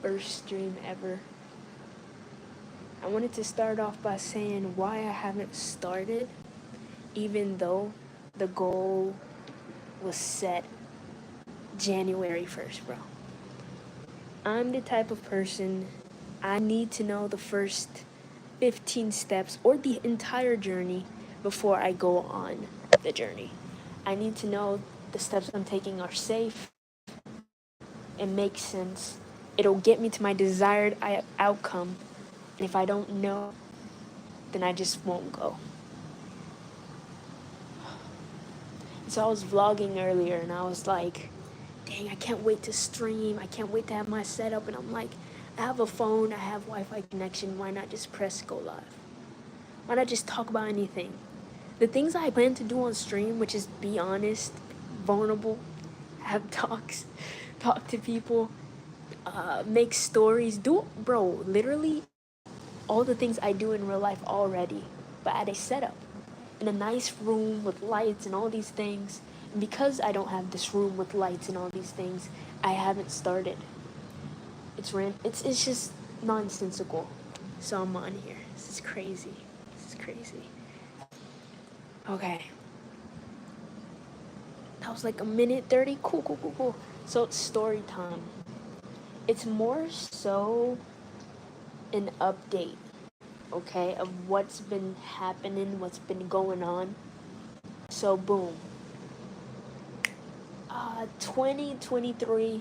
first stream ever. I wanted to start off by saying why I haven't started, even though the goal was set January 1st, bro. I'm the type of person, I need to know the first 15 steps or the entire journey before I go on the journey. I need to know the steps I'm taking are safe and make sense. It'll get me to my desired outcome. And if I don't know, then I just won't go. So I was vlogging earlier and I was like, dang, I can't wait to stream. I can't wait to have my setup. And I'm like, I have a phone, I have Wi-Fi connection. Why not just press go live? Why not just talk about anything? The things I plan to do on stream, which is be honest, vulnerable, have talks, talk to people, make stories, bro, literally all the things I do in real life already, but at a setup, in a nice room with lights and all these things. And because I don't have this room with lights and all these things, I haven't started. It's just nonsensical. So I'm on here. This is crazy. Okay. That was like a minute 30. Cool. So it's story time. It's more so an update, okay, of what's been happening, what's been going on. So boom. 2023.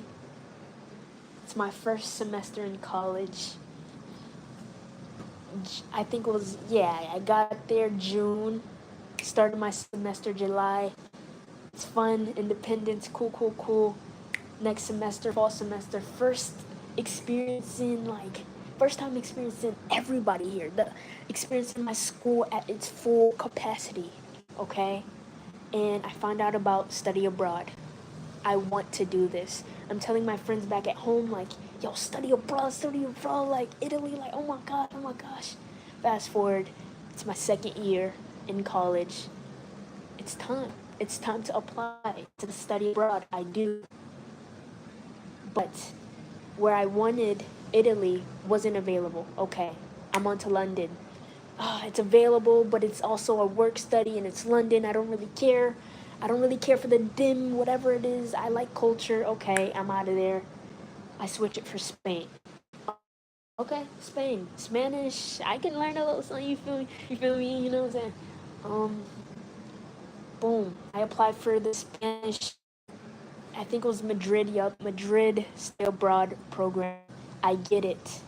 It's my first semester in college. I think it was, I got there June, started my semester July. It's fun, independence, cool. Next semester, fall semester, first time experiencing everybody here, the experiencing my school at its full capacity, okay? And I found out about study abroad. I want to do this. I'm telling my friends back at home, like, yo, study abroad, like Italy, like, oh my gosh. Fast forward, it's my second year in college. It's time. It's time to apply to the study abroad. I do. But where I wanted Italy wasn't available. Okay, I'm on to London. It's available, but it's also a work study and it's London. I don't really care. I don't really care for the dim, whatever it is. I like culture. Okay, I'm out of there. I switch it for Spain. Okay, Spain. Spanish. I can learn a little something, you feel me? You know what I'm saying? Boom. I applied for the Spanish, I think it was Madrid, Madrid Stay Abroad program. I get it.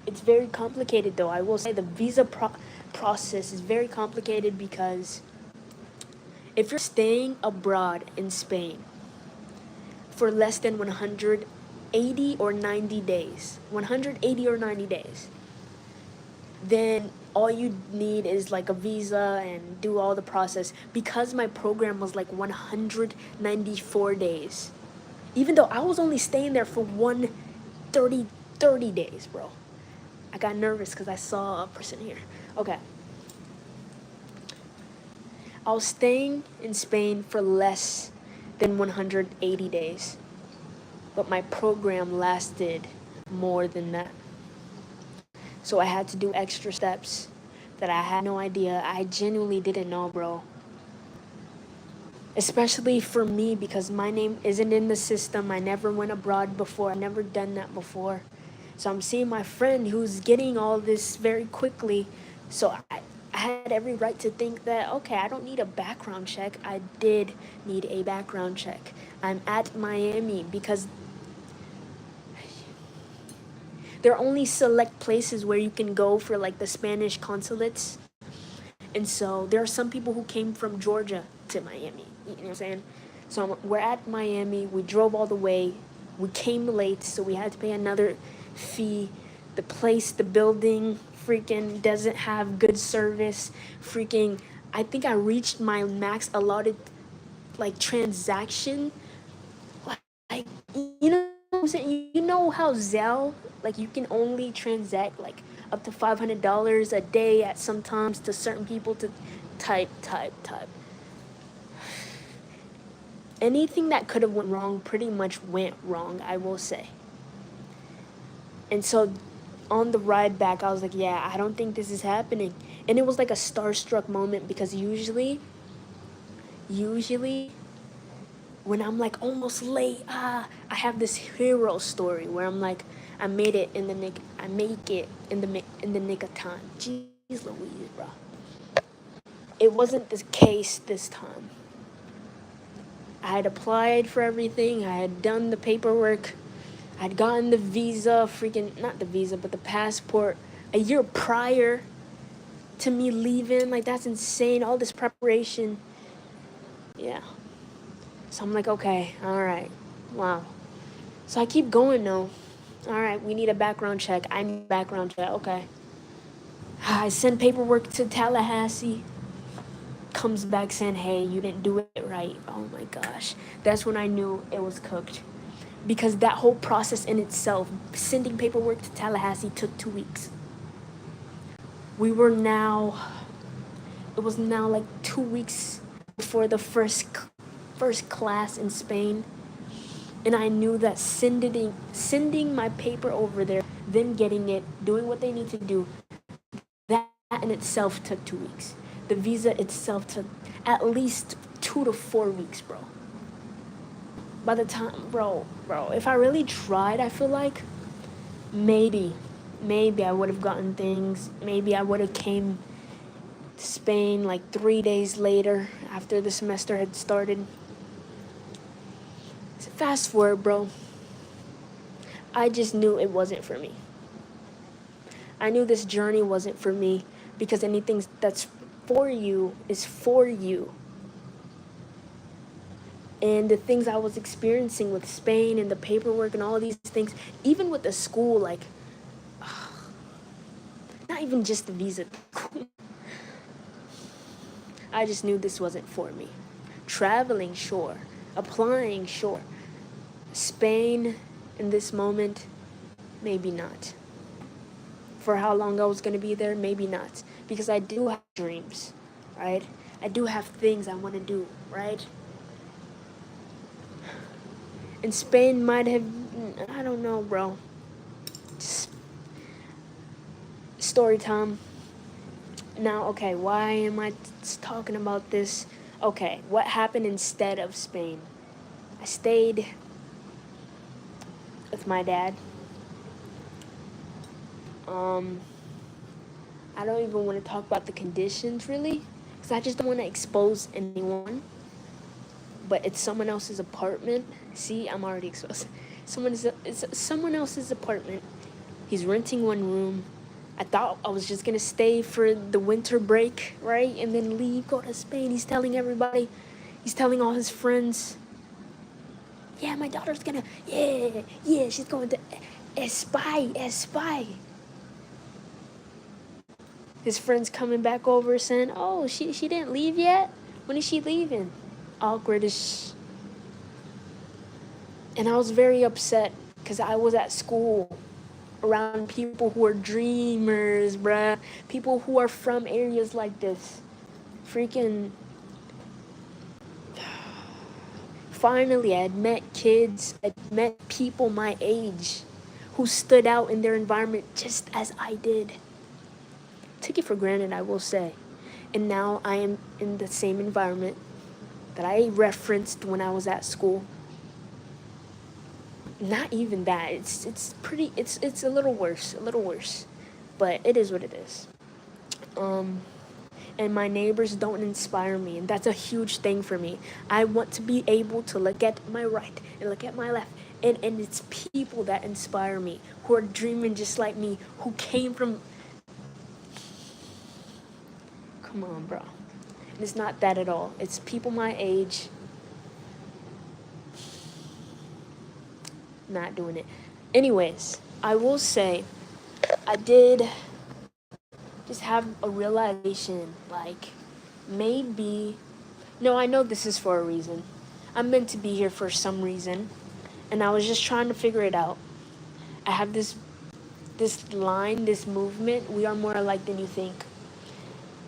It's very complicated though. I will say the visa process is very complicated because if you're staying abroad in Spain for less than 180 or 90 days, then all you need is like a visa and do all the process. Because my program was like 194 days, even though I was only staying there for 30 days, bro. I got nervous because I saw a person here. Okay. I was staying in Spain for less than 180 days, but my program lasted more than that. So I had to do extra steps that I had no idea. I genuinely didn't know, bro. Especially for me because my name isn't in the system. I never went abroad before. I've never done that before. So I'm seeing my friend who's getting all this very quickly. So I had every right to think that, okay, I don't need a background check. I did need a background check. I'm at Miami because there are only select places where you can go for like the Spanish consulates. And so there are some people who came from Georgia to Miami. You know what I'm saying? So we're at Miami. We drove all the way. We came late, so we had to pay another fee. The building, freaking doesn't have good service. I think I reached my max allotted, like, transaction. Like, you know what I'm saying? You know how Zelle, like, you can only transact, like, up to $500 a day at sometimes to certain people to type. Anything that could have went wrong pretty much went wrong, I will say. And so on the ride back, I was like, yeah, I don't think this is happening. And it was like a starstruck moment because usually when I'm like almost late, I have this hero story where I'm like, I made it in the nick, I make it in the nick of time. Jeez Louise, bro. It wasn't the case this time. I had applied for everything. I had done the paperwork. I'd gotten the visa, not the visa, but the passport a year prior to me leaving. Like, that's insane. All this preparation. Yeah. So I'm like, okay, all right. Wow. So I keep going though. All right, we need a background check. I need a background check. Okay. I send paperwork to Tallahassee. Comes back saying, hey, you didn't do it right. Oh my gosh. That's when I knew it was cooked. Because that whole process in itself, sending paperwork to Tallahassee, took 2 weeks. It was now like 2 weeks before the first class in Spain. And I knew that sending my paper over there, them getting it, doing what they need to do, that in itself took 2 weeks. The visa itself took at least 2 to 4 weeks, bro. By the time, bro, if I really tried, I feel like maybe I would have gotten things. Maybe I would have came to Spain like 3 days later after the semester had started. So fast forward, bro. I just knew it wasn't for me. I knew this journey wasn't for me because anything that's for you is for you. And the things I was experiencing with Spain and the paperwork and all these things, even with the school, like, not even just the visa. I just knew this wasn't for me. Traveling, sure. Applying, sure. Spain, in this moment, maybe not. For how long I was going to be there, maybe not. Because I do have dreams, right? I do have things I want to do, right? And Spain might have, I don't know, bro. Just story time. Now, okay, why am I talking about this? Okay, what happened instead of Spain? I stayed with my dad. I don't even want to talk about the conditions, really, because I just don't want to expose anyone. But it's someone else's apartment. See, I'm already exposed. It's someone else's apartment. He's renting one room. I thought I was just gonna stay for the winter break, right? And then leave, go to Spain. He's telling everybody. He's telling all his friends. Yeah, my daughter's gonna, yeah, she's going to Espai. His friends coming back over saying, oh, she didn't leave yet? When is she leaving? Awkwardish. And I was very upset because I was at school around people who are dreamers, bruh. People who are from areas like this. Freaking. Finally, I had met kids, I had met people my age who stood out in their environment just as I did. Took it for granted, I will say. And now I am in the same environment that I referenced when I was at school. Not even that. It's a little worse, but it is what it is. And my neighbors don't inspire me, and that's a huge thing for me. I want to be able to look at my right and look at my left, and it's people that inspire me, who are dreaming just like me, who came from. Come on, bro. And it's not that at all. It's people my age. Not doing it. Anyways, I will say, I did just have a realization, like, maybe, no, I know this is for a reason. I'm meant to be here for some reason, and I was just trying to figure it out. I have this line, this movement, we are more alike than you think.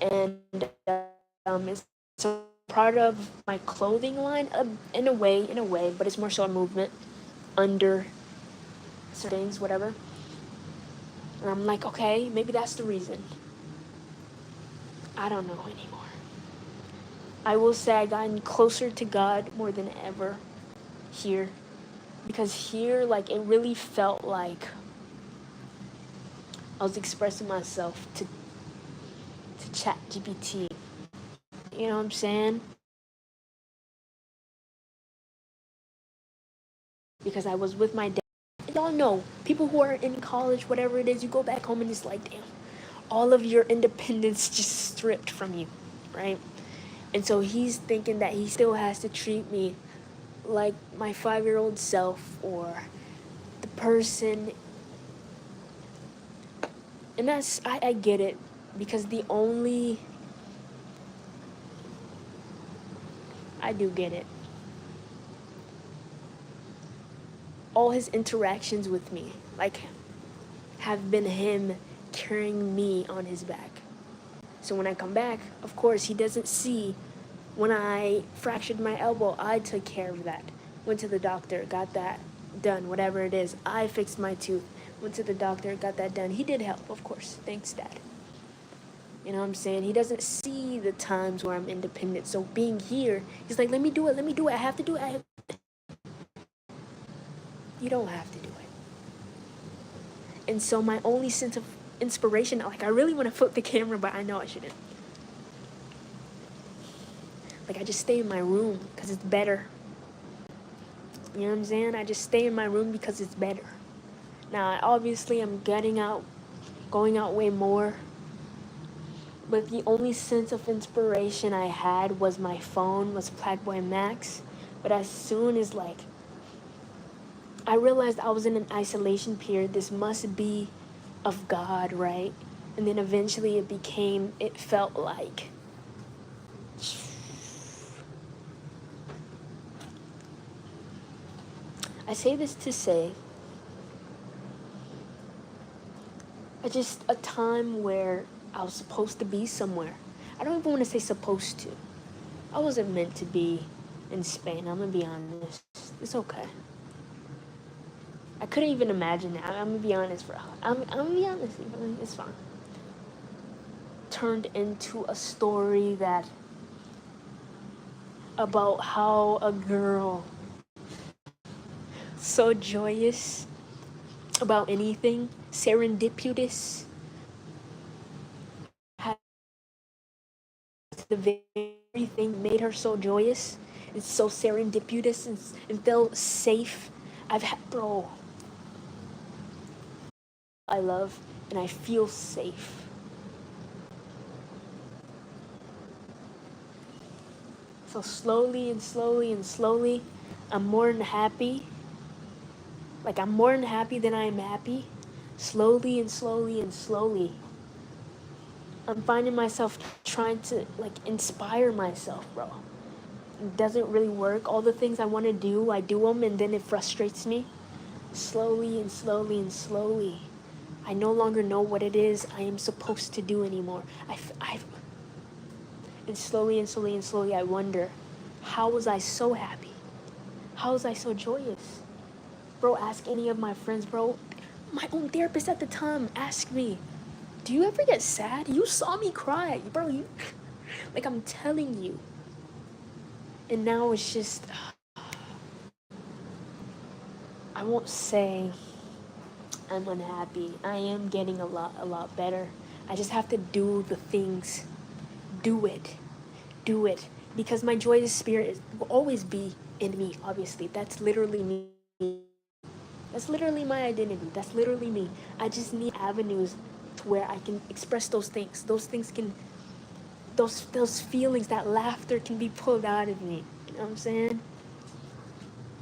And it's a part of my clothing line, in a way, but it's more so a movement under certain things, whatever. And I'm like, okay, maybe that's the reason. I don't know anymore. I will say I gotten closer to God more than ever here. Because here, like, it really felt like I was expressing myself to ChatGPT. You know what I'm saying? Because I was with my dad. Y'all know, people who are in college, whatever it is, you go back home and it's like, damn, all of your independence just stripped from you, right? And so he's thinking that he still has to treat me like my 5-year-old self or the person. And I get it, because I do get it. All his interactions with me, like, have been him carrying me on his back. So when I come back, of course, he doesn't see when I fractured my elbow, I took care of that. Went to the doctor, got that done, whatever it is. I fixed my tooth, went to the doctor, got that done. He did help, of course. Thanks, Dad. You know what I'm saying? He doesn't see the times where I'm independent. So being here, he's like, let me do it. I have to do it. You don't have to do it. And so my only sense of inspiration, like, I really want to flip the camera, but I know I shouldn't. Like, I just stay in my room because it's better. You know what I'm saying? I just stay in my room because it's better. Now, obviously, I'm going out way more. But the only sense of inspiration I had was my phone, was Flatboy Max. But as soon as, like, I realized I was in an isolation period, this must be of God, right? And then eventually it felt like, I say this to say, just a time where I was supposed to be somewhere. I don't even want to say supposed to. I wasn't meant to be in Spain, I'm gonna be honest. It's okay. I couldn't even imagine it. I'm gonna be honest, bro. I'm gonna be honest, it's fine. Turned into a story about how a girl so joyous about anything, serendipitous, had the very thing made her so joyous and so serendipitous and felt safe. Bro, I love and I feel safe. So slowly and slowly and slowly, I'm more than happy. Like, I'm more than happy than I am happy. Slowly and slowly and slowly, I'm finding myself trying to, like, inspire myself, bro. It doesn't really work. All the things I want to do, I do them, and then it frustrates me. Slowly and slowly and slowly, I no longer know what it is I am supposed to do anymore. And slowly and slowly and slowly, I wonder, how was I so happy? How was I so joyous? Bro, ask any of my friends, bro. My own therapist at the time asked me, do you ever get sad? You saw me cry, bro. Like, I'm telling you. And now it's just, I won't say I'm unhappy. I am getting a lot better. I just have to do the things. Do it. Because my joyous spirit will always be in me, obviously. That's literally me. That's literally my identity. That's literally me. I just need avenues to where I can express those things. Those things can, those feelings, that laughter can be pulled out of me. You know what I'm saying?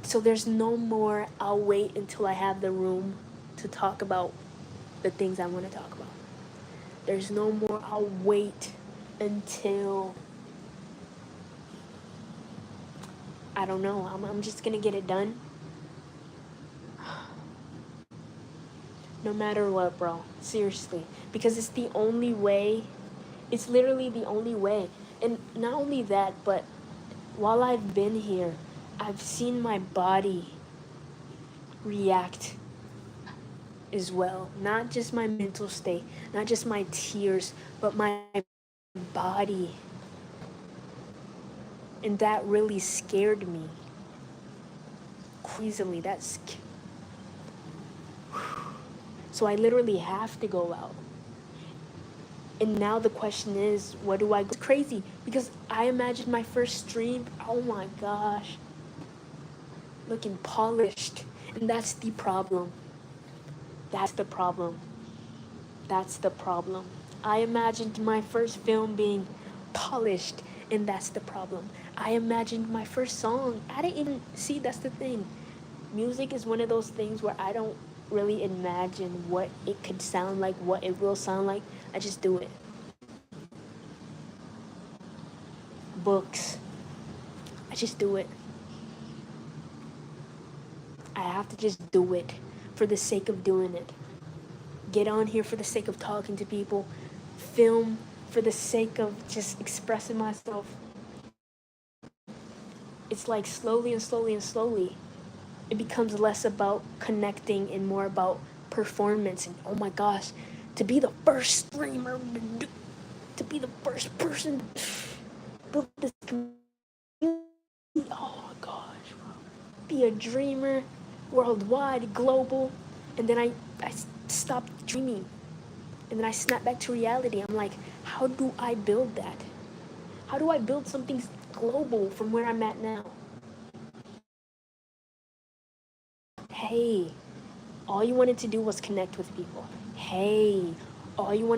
So there's no more, I'll wait until I have the room to talk about the things I want to talk about. There's no more, I'll wait until, I don't know, I'm just going to get it done. No matter what, bro. Seriously. Because it's the only way. It's literally the only way. And not only that, but while I've been here, I've seen my body react as well. Not just my mental state, not just my tears, but my body. And that really scared me. Crazily, so I literally have to go out. And now the question is, what do I go? It's crazy because I imagined my first stream, oh my gosh, looking polished. And that's the problem. That's the problem. That's the problem. I imagined my first film being polished, and that's the problem. I imagined my first song. I didn't even see, that's the thing. Music is one of those things where I don't really imagine what it could sound like, what it will sound like. I just do it. Books. I just do it. I have to just do it for the sake of doing it. Get on here for the sake of talking to people. Film for the sake of just expressing myself. It's like slowly and slowly and slowly, it becomes less about connecting and more about performance. And oh my gosh, to be the first streamer, to be the first person to build this community, oh my gosh, be a dreamer, worldwide, global. And then I stopped dreaming. And then I snap back to reality. I'm like, how do I build that? How do I build something global from where I'm at now? Hey, all you wanted to do was connect with people. Hey, all you wanted